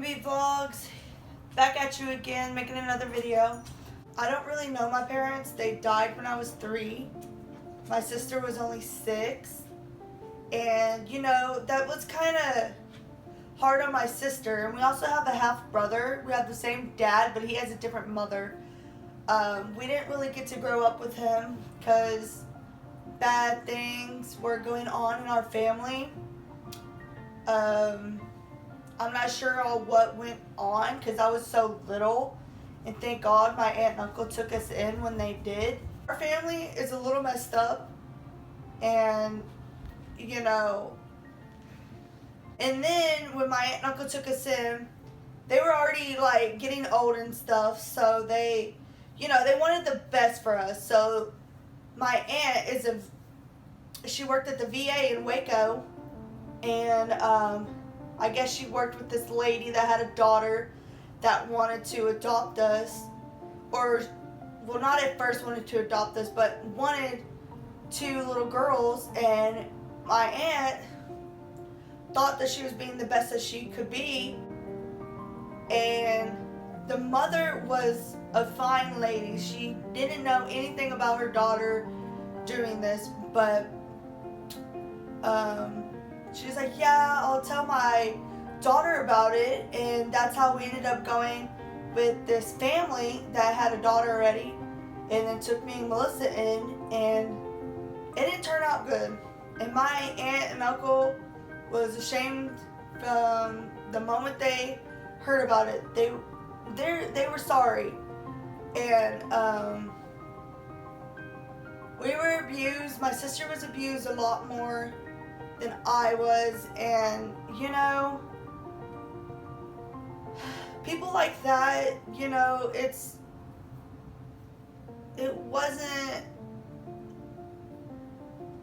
M&B Vlogs, back at you again, making another video. I don't really know my parents. They died when I was 3. My sister was only 6. And, you know, that was kind of hard on my sister. And we also have a half brother. We have the same dad, but he has a different mother. We didn't really get to grow up with him because bad things were going on in our family. I'm not sure all what went on because I was so little, and thank God my aunt and uncle took us in when they did. Our family is a little messed up, and you know, and then when my aunt and uncle took us in, they were already like getting old and stuff, so they, you know, they wanted the best for us. So my aunt she worked at the VA in Waco, and I guess she worked with this lady that had a daughter that wanted to adopt us, or, well, not at first wanted to adopt us, but wanted 2 little girls, and my aunt thought that she was being the best that she could be, and the mother was a fine lady. She didn't know anything about her daughter doing this, but she was like, yeah, I'll tell my daughter about it. And that's how we ended up going with this family that had a daughter already, and then took me and Melissa in, and it didn't turn out good. And my aunt and uncle was ashamed from the moment they heard about it. They were sorry. And we were abused. My sister was abused a lot more than I was, and you know, people like that, you know, it wasn't,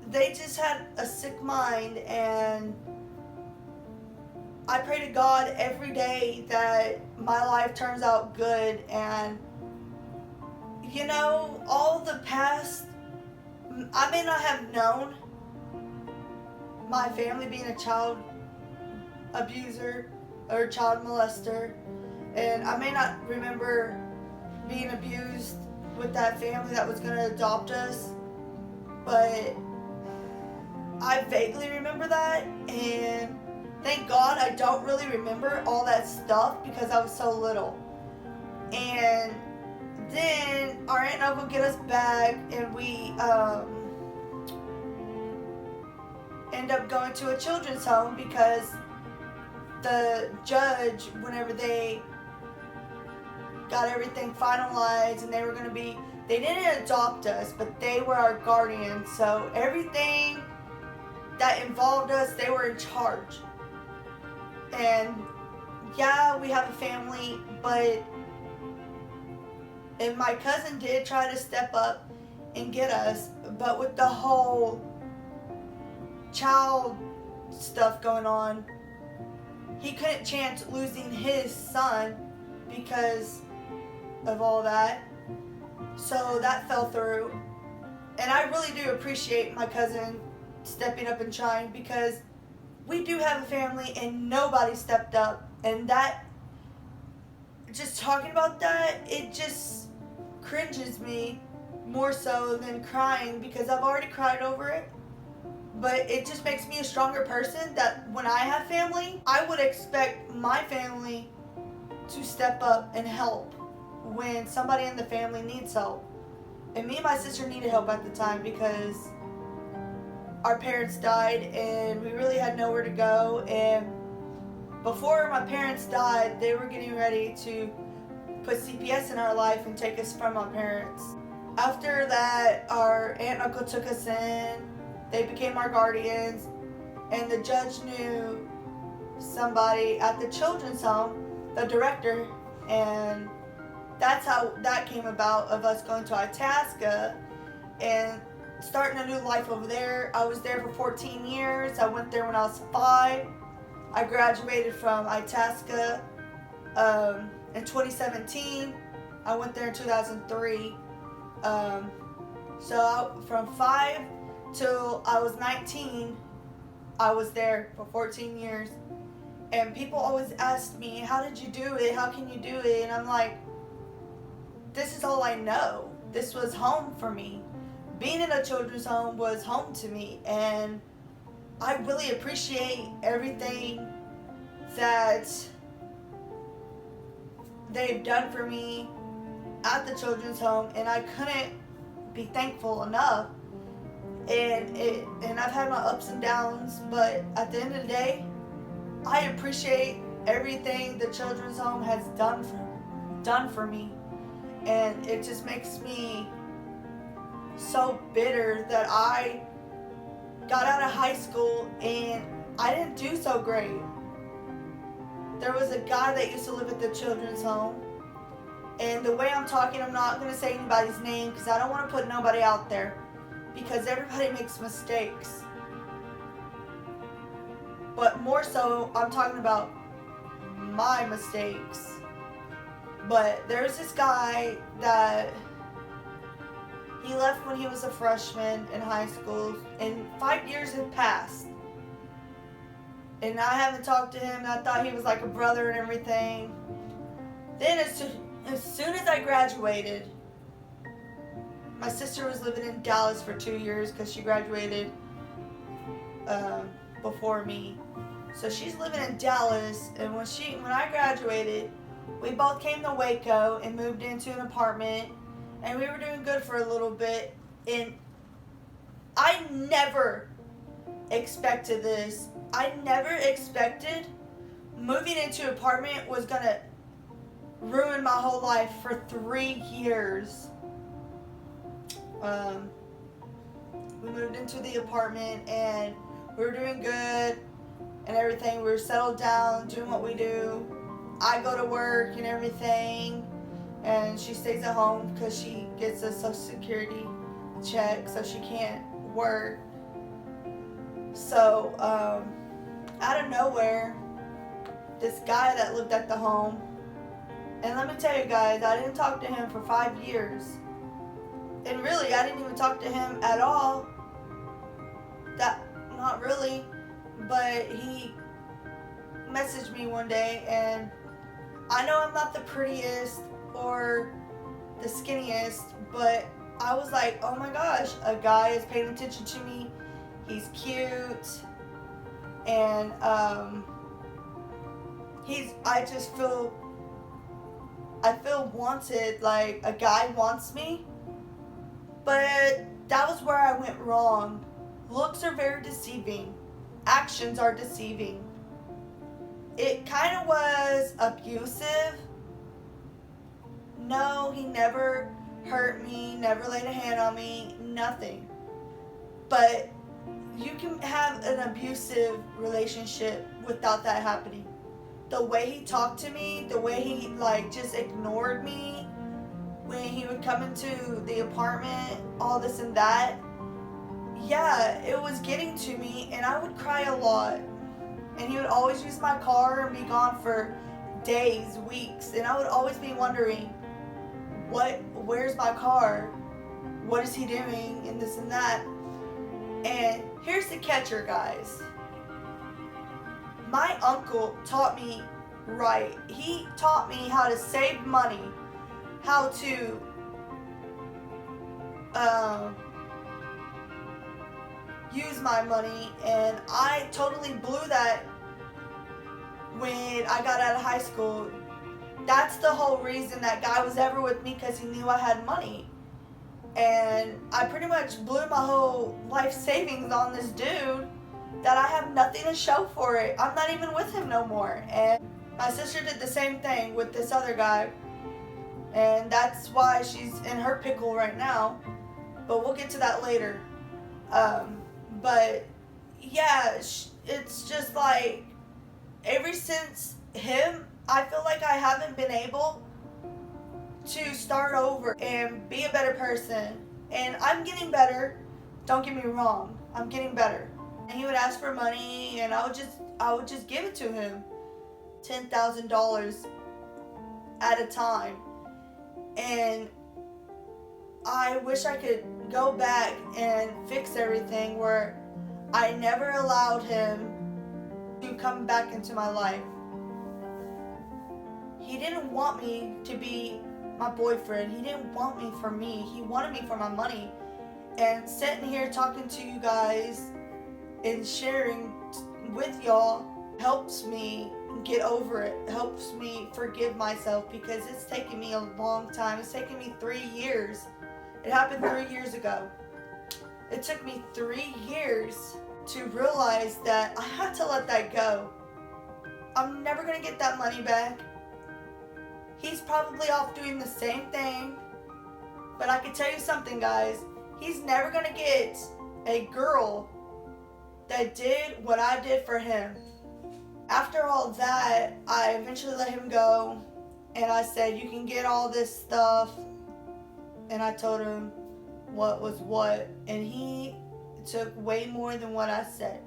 they just had a sick mind. And I pray to God every day that my life turns out good. And you know, all the past, I may not have known my family being a child abuser or child molester, and I may not remember being abused with that family that was going to adopt us, but I vaguely remember that. And thank God I don't really remember all that stuff because I was so little. And then our aunt and uncle get us back, and we end up going to a children's home because the judge, whenever they got everything finalized, and they didn't adopt us, but they were our guardians. So everything that involved us, they were in charge. And yeah, we have a family, and my cousin did try to step up and get us, but with the whole child stuff going on, he couldn't chance losing his son because of all that. So that fell through. And I really do appreciate my cousin stepping up and trying, because we do have a family and nobody stepped up. And that, just talking about that, it just cringes me more so than crying, because I've already cried over it. But it just makes me a stronger person, that when I have family, I would expect my family to step up and help when somebody in the family needs help. And me and my sister needed help at the time because our parents died and we really had nowhere to go. And before my parents died, they were getting ready to put CPS in our life and take us from our parents. After that, our aunt and uncle took us in. They became our guardians, and the judge knew somebody at the children's home, the director, and that's how that came about, of us going to Itasca and starting a new life over there. I was there for 14 years. I went there when I was 5. I graduated from Itasca in 2017. I went there in 2003. So from 5 till I was 19, I was there for 14 years. And people always ask me, how did you do it? How can you do it? And I'm like, this is all I know. This was home for me. Being in a children's home was home to me. And I really appreciate everything that they've done for me at the children's home. And I couldn't be thankful enough. And I've had my ups and downs. But at the end of the day, I appreciate everything the children's home has done for me. And it just makes me so bitter that I got out of high school and I didn't do so great. There was a guy that used to live at the children's home. And the way I'm talking, I'm not going to say anybody's name because I don't want to put nobody out there. Because everybody makes mistakes. But more so, I'm talking about my mistakes. But there's this guy that he left when he was a freshman in high school, and 5 years had passed. And I haven't talked to him, and I thought he was like a brother and everything. Then as soon as I graduated, my sister was living in Dallas for 2 years because she graduated before me. So she's living in Dallas, and when I graduated, we both came to Waco and moved into an apartment, and we were doing good for a little bit. And I never expected this. I never expected moving into an apartment was gonna ruin my whole life for 3 years. We moved into the apartment and we were doing good and everything. We were settled down, doing what we do. I go to work and everything, and she stays at home because she gets a Social Security check, so she can't work. So, out of nowhere, this guy that lived at the home, and let me tell you guys, I didn't talk to him for 5 years. And really, I didn't even talk to him at all. Not really. But he messaged me one day, and I know I'm not the prettiest or the skinniest, but I was like, oh my gosh, a guy is paying attention to me. He's cute. And I feel wanted, like a guy wants me. But that was where I went wrong. Looks are very deceiving. Actions are deceiving. It kind of was abusive. No, he never hurt me, never laid a hand on me, nothing. But you can have an abusive relationship without that happening. The way he talked to me, the way he just ignored me when he would come into the apartment, all this and that. Yeah, it was getting to me, and I would cry a lot. And he would always use my car and be gone for days, weeks, and I would always be wondering, where's my car? What is he doing? And this and that. And here's the catcher, guys. My uncle taught me right. He taught me how to save money, how to use my money, and I totally blew that when I got out of high school. That's the whole reason that guy was ever with me, because he knew I had money. And I pretty much blew my whole life savings on this dude that I have nothing to show for it. I'm not even with him no more. And my sister did the same thing with this other guy, and that's why she's in her pickle right now. But we'll get to that later. But yeah, it's just like ever since him, I feel like I haven't been able to start over and be a better person. And I'm getting better. Don't get me wrong. I'm getting better. And he would ask for money, and I would just give it to him. $10,000 at a time. And I wish I could go back and fix everything where I never allowed him to come back into my life. He didn't want me to be my boyfriend. He didn't want me for me. He wanted me for my money. And sitting here talking to you guys and sharing with y'all helps me get over it, helps me forgive myself, because it's taken me a long time. It's taken me 3 years. It happened 3 years ago. It took me 3 years to realize that I had to let that go. I'm never going to get that money back. He's probably off doing the same thing. But I can tell you something, guys. He's never going to get a girl that did what I did for him. After all that, I eventually let him go. And I said, you can get all this stuff. And I told him what was what. And he took way more than what I said.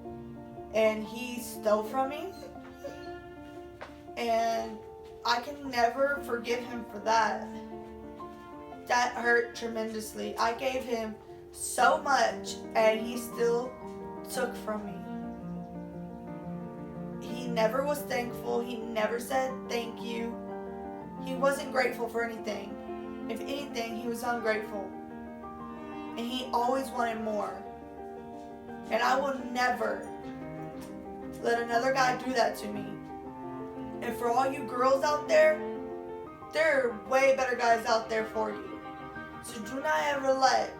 And he stole from me. And I can never forgive him for that. That hurt tremendously. I gave him so much and he still took from me. He never was thankful. He never said thank you. He wasn't grateful for anything. If anything, he was ungrateful. And he always wanted more. And I will never let another guy do that to me. And for all you girls out there are way better guys out there for you. So do not ever let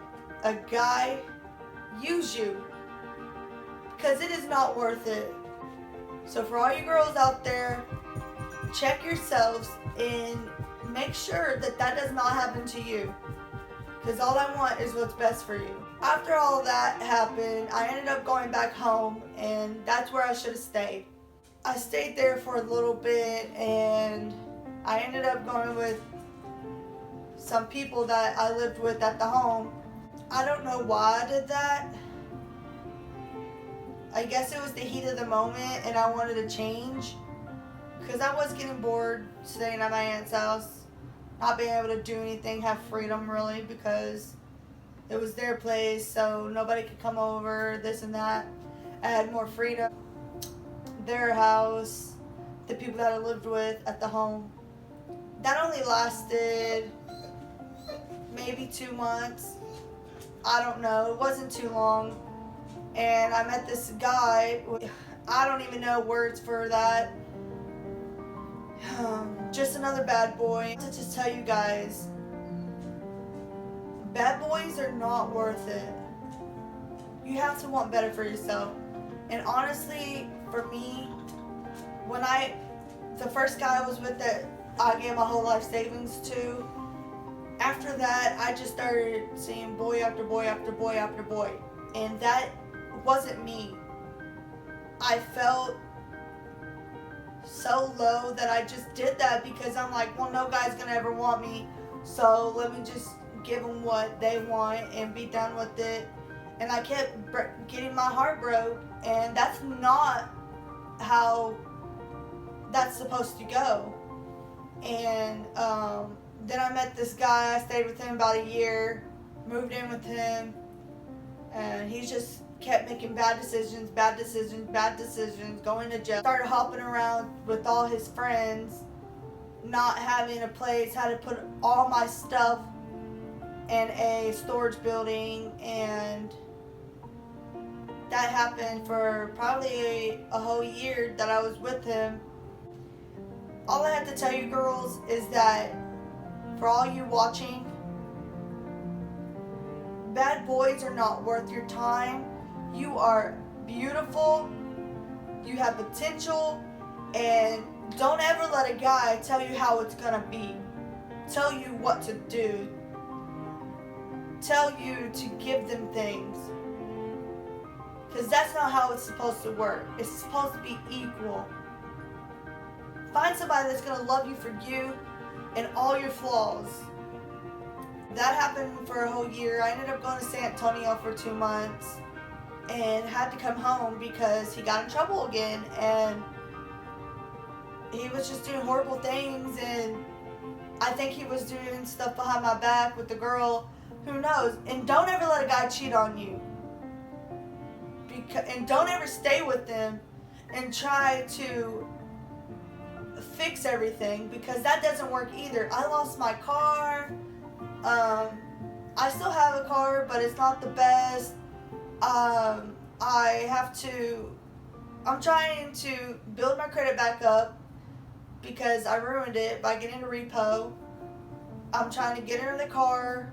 a guy use you, because it is not worth it. So for all you girls out there, check yourselves and make sure that that does not happen to you, because all I want is what's best for you. After all that happened, I ended up going back home, and that's where I should have stayed. I stayed there for a little bit, and I ended up going with some people that I lived with at the home. I don't know why I did that. I guess it was the heat of the moment and I wanted to change, because I was getting bored staying at my aunt's house, not being able to do anything, have freedom really, because it was their place, so nobody could come over, this and that. I had more freedom. Their house, the people that I lived with at the home. That only lasted maybe 2 months. I don't know. It wasn't too long. And I met this guy. I don't even know words for that. Just another bad boy. To just tell you guys, bad boys are not worth it. You have to want better for yourself. And honestly, for me, the first guy I was with that I gave my whole life savings to, after that, I just started seeing boy after boy after boy after boy. And that wasn't me. I felt so low that I just did that because I'm like, well, no guy's gonna ever want me, so let me just give them what they want and be done with it. And I kept getting my heart broke, and that's not how that's supposed to go. And then I met this guy. I stayed with him about a year, moved in with him, and he just kept making bad decisions, going to jail. Started hopping around with all his friends, not having a place, had to put all my stuff in a storage building, and that happened for probably a whole year that I was with him. All I have to tell you girls is that for all you watching, bad boys are not worth your time. You are beautiful, you have potential, and don't ever let a guy tell you how it's gonna be, tell you what to do, tell you to give them things. Because that's not how it's supposed to work. It's supposed to be equal. Find somebody that's going to love you for you and all your flaws. That happened for a whole year. I ended up going to San Antonio for 2 months and had to come home because he got in trouble again, and he was just doing horrible things, and I think he was doing stuff behind my back with the girl. Who knows? And don't ever let a guy cheat on you. And don't ever stay with them and try to fix everything, because that doesn't work either. I lost my car. I still have a car, but it's not the best. I'm trying to build my credit back up because I ruined it by getting a repo. I'm trying to get into the car,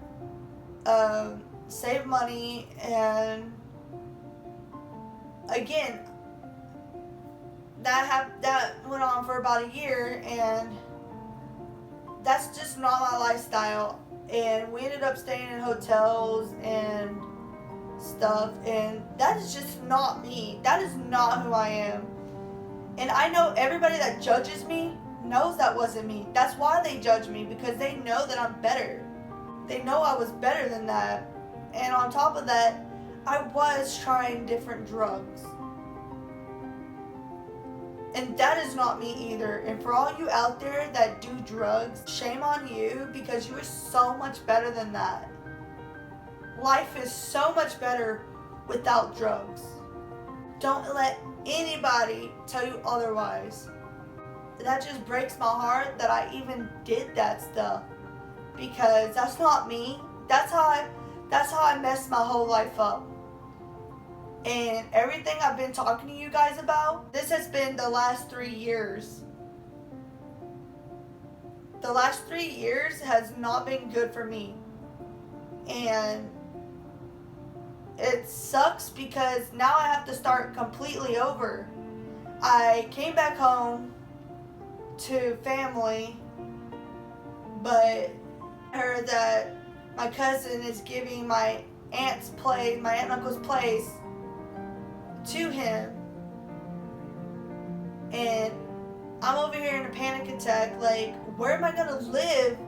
save money, and again, that went on for about a year, and that's just not my lifestyle. And we ended up staying in hotels and stuff, and that is just not me. That is not who I am. And I know everybody that judges me knows that wasn't me. That's why they judge me, because they know that I'm better. They know I was better than that. And on top of that, I was trying different drugs. And that is not me either. And for all you out there that do drugs, shame on you, because you are so much better than that. Life is so much better without drugs. Don't let anybody tell you otherwise. That just breaks my heart that I even did that stuff, because that's not me. That's how I messed my whole life up. And everything I've been talking to you guys about, this has been the last 3 years. The last 3 years has not been good for me. And it sucks because now I have to start completely over. I came back home to family, but I heard that my cousin is giving my aunt and uncle's place to him, and I'm over here in a panic attack, like, where am I gonna live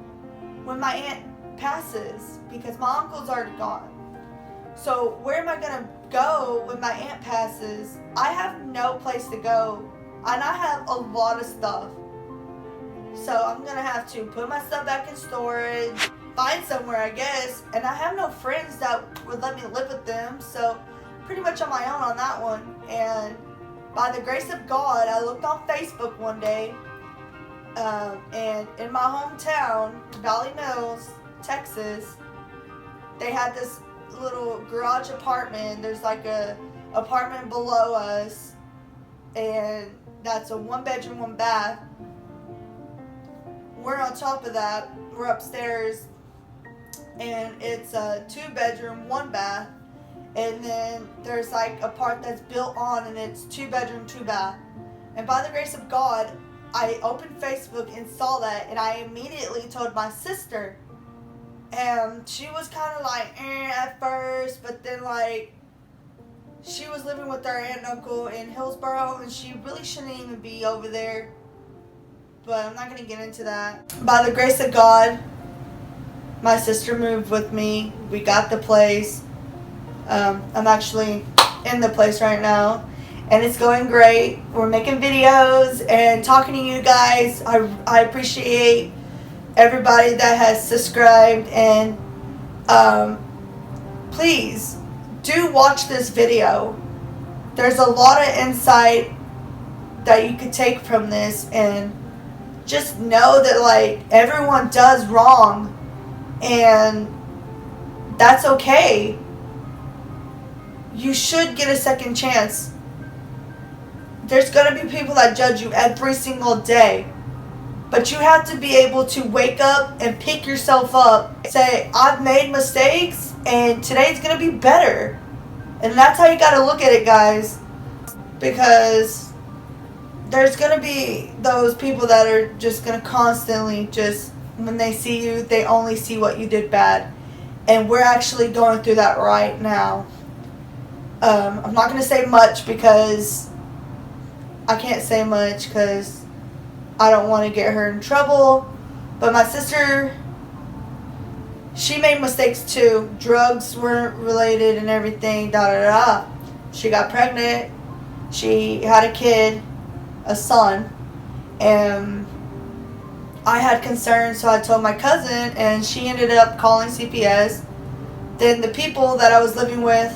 when my aunt passes, because my uncle's already gone. So where am I gonna go when my aunt passes? I have no place to go, and I have a lot of stuff. So I'm gonna have to put my stuff back in storage, find somewhere, I guess, and I have no friends that would let me live with them, so pretty much on my own on that one. And by the grace of God, I looked on Facebook one day, and in my hometown, Valley Mills, Texas, they had this little garage apartment. There's like a apartment below us, and that's a 1-bedroom, 1-bath. We're on top of that. We're upstairs, and it's a 2-bedroom, 1-bath. And then there's like a part that's built on, and it's 2-bedroom, 2-bath. And by the grace of God, I opened Facebook and saw that, and I immediately told my sister. And she was kind of like, at first, but then like, she was living with her aunt and uncle in Hillsboro, and she really shouldn't even be over there. But I'm not going to get into that. By the grace of God, my sister moved with me. We got the place. I'm actually in the place right now, and it's going great. We're making videos and talking to you guys. I appreciate everybody that has subscribed, and please do watch this video. There's a lot of insight that you could take from this, and just know that like everyone does wrong, and that's okay. You should get a second chance. There's going to be people that judge you every single day. But you have to be able to wake up and pick yourself up. Say, I've made mistakes, and today's going to be better. And that's how you got to look at it, guys. Because there's going to be those people that are just going to constantly just, when they see you, they only see what you did bad. And we're actually going through that right now. I'm not going to say much because I can't say much because I don't want to get her in trouble. But my sister, she made mistakes too. Drugs weren't related and everything, She got pregnant. She had a kid, a son. And I had concerns, so I told my cousin, and she ended up calling CPS. Then the people that I was living with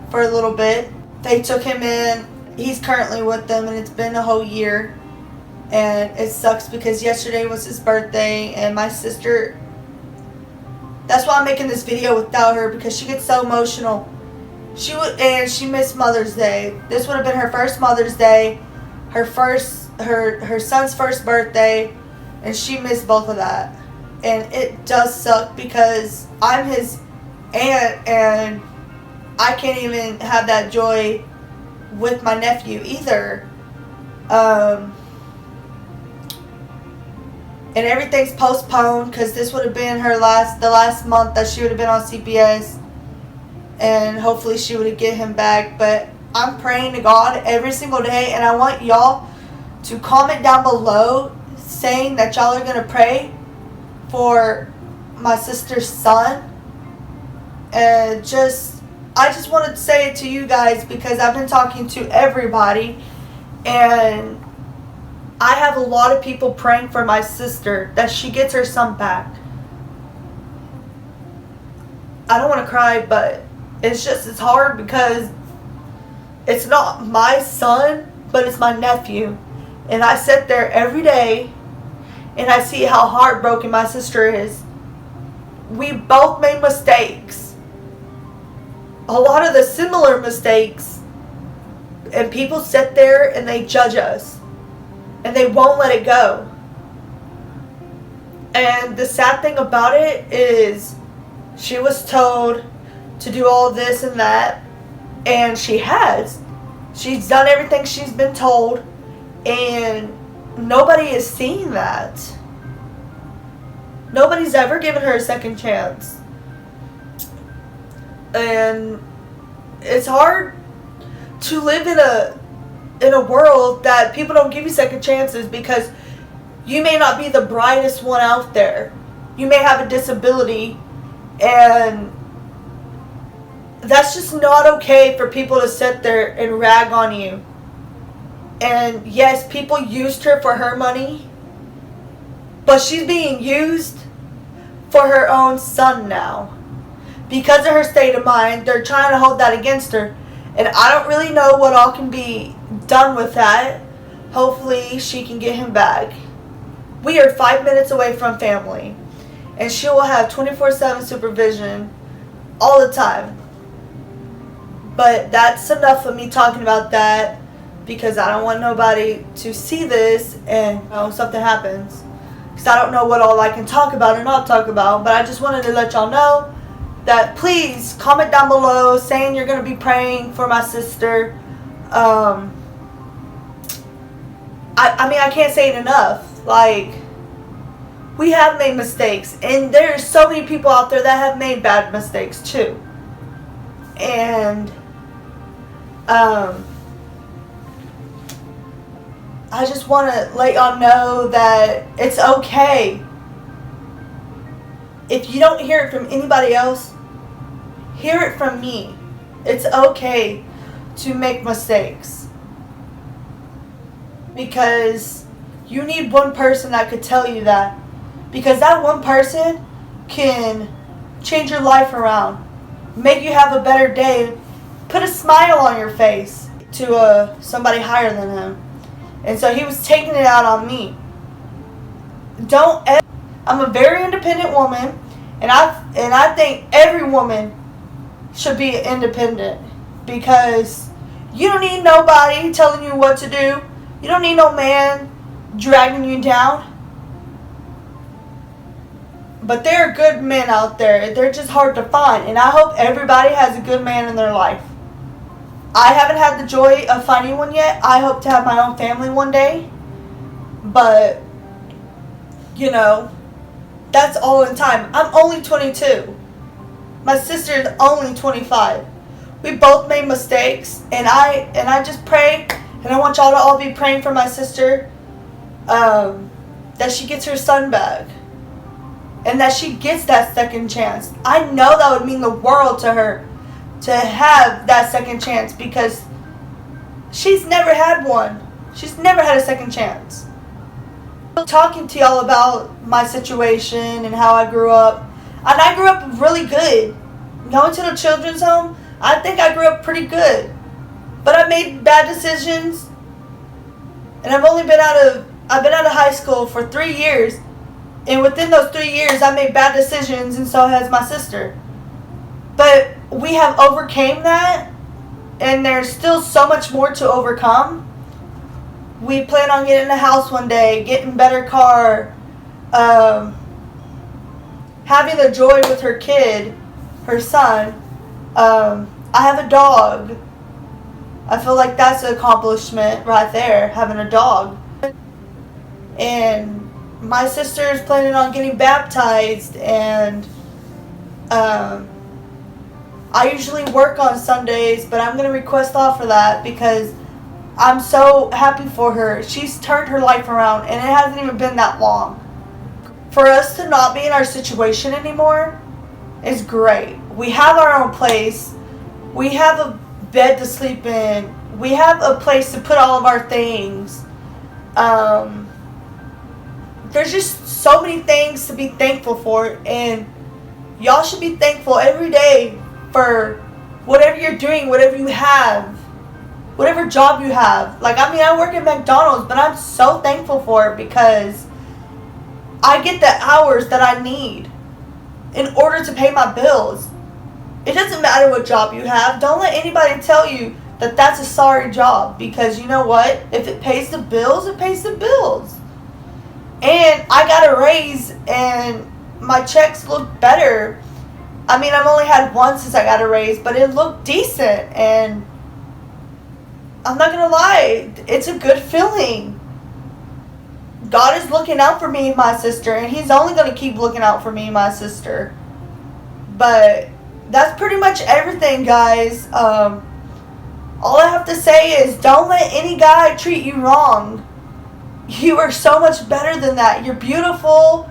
for a little bit, they took him in. He's currently with them, and it's been a whole year. And it sucks because yesterday was his birthday, and my sister, that's why I'm making this video without her, because she gets so emotional. She missed Mother's Day. This would have been her first Mother's Day, her son's first birthday, and she missed both of that. And it does suck because I'm his aunt, and I can't even have that joy with my nephew either. And everything's postponed because this would have been the last month that she would have been on CPS, and hopefully she would get him back. But I'm praying to God every single day, and I want y'all to comment down below saying that y'all are going to pray for my sister's son. And I just wanted to say it to you guys because I've been talking to everybody, and I have a lot of people praying for my sister that she gets her son back. I don't want to cry, but it's hard because it's not my son, but it's my nephew. And I sit there every day and I see how heartbroken my sister is. We both made mistakes. A lot of the similar mistakes. And people sit there and they judge us. And they won't let it go. And the sad thing about it is she was told to do all this and that. And she has. She's done everything she's been told. And nobody is seeing that. Nobody's ever given her a second chance. And it's hard to live in a world that people don't give you second chances because you may not be the brightest one out there. You may have a disability, and that's just not okay for people to sit there and rag on you. And yes, people used her for her money, but she's being used for her own son now. Because of her state of mind, they're trying to hold that against her. And I don't really know what all can be done with that. Hopefully she can get him back. We are 5 minutes away from family, and she will have 24/7 supervision all the time. But that's enough of me talking about that, because I don't want nobody to see this and something happens. Because I don't know what all I can talk about and not talk about. But I just wanted to let y'all know that please comment down below saying you're going to be praying for my sister. I mean, I can't say it enough. Like, we have made mistakes. And there's so many people out there that have made bad mistakes too. And I just want to let y'all know that it's okay. If you don't hear it from anybody else, hear it from me. It's okay to make mistakes. Because you need one person that could tell you that. Because that one person can change your life around. Make you have a better day. Put a smile on your face to somebody higher than him. And so he was taking it out on me. I'm a very independent woman. And I think every woman should be independent. Because you don't need nobody telling you what to do. You don't need no man dragging you down. But there are good men out there. They're just hard to find. And I hope everybody has a good man in their life. I haven't had the joy of finding one yet. I hope to have my own family one day. But, you know, that's all in time. I'm only 22. My sister is only 25. We both made mistakes. And I just pray. And I want y'all to all be praying for my sister. That she gets her son back. And that she gets that second chance. I know that would mean the world to her to have that second chance, because she's never had one. She's never had a second chance. Talking to y'all about my situation and how I grew up. And I grew up really good. Going to the children's home, I think I grew up pretty good. But I made bad decisions. And I've only been out of I've been out of high school for 3 years, and within those 3 years, I made bad decisions, and so has my sister. But we have overcame that, and there's still so much more to overcome. We plan on getting a house one day, getting a better car, having the joy with her kid, her son. I have a dog. I feel like that's an accomplishment right there, having a dog. And my sister is planning on getting baptized, and I usually work on Sundays, but I'm going to request off for that because I'm so happy for her. She's turned her life around, and it hasn't even been that long. For us to not be in our situation anymore is great. We have our own place. We have a bed to sleep in. We have a place to put all of our things. There's just so many things to be thankful for, and y'all should be thankful every day for whatever you're doing, whatever you have, whatever job you have. Like, I mean, I work at McDonald's, but I'm so thankful for it because I get the hours that I need in order to pay my bills. It doesn't matter what job you have. Don't let anybody tell you that that's a sorry job, because you know what? If it pays the bills, it pays the bills. And I got a raise, and my checks look better. I mean, I've only had one since I got a raise, but it looked decent, and I'm not gonna lie, it's a good feeling. God is looking out for me and my sister, and He's only gonna keep looking out for me and my sister. But that's pretty much everything, guys. All I have to say is, don't let any guy treat you wrong. You are so much better than that. You're beautiful.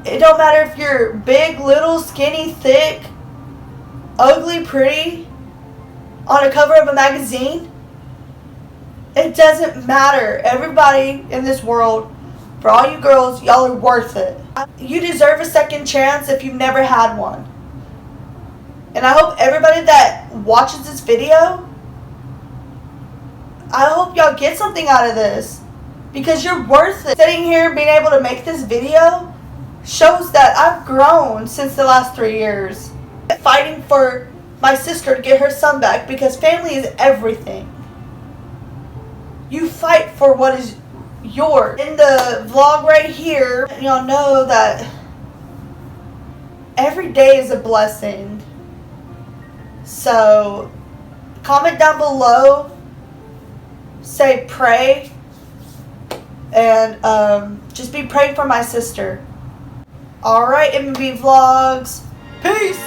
It don't matter if you're big, little, skinny, thick, ugly, pretty, on a cover of a magazine. It doesn't matter. Everybody in this world, for all you girls, y'all are worth it. You deserve a second chance if you've never had one. And I hope everybody that watches this video, I hope y'all get something out of this, because you're worth it. Sitting here being able to make this video shows that I've grown since the last 3 years. Fighting for my sister to get her son back, because family is everything. You fight for what is yours. In the vlog right here, y'all know that every day is a blessing. So comment down below, say pray, and just be praying for my sister. Alright, M&B Vlogs. Peace!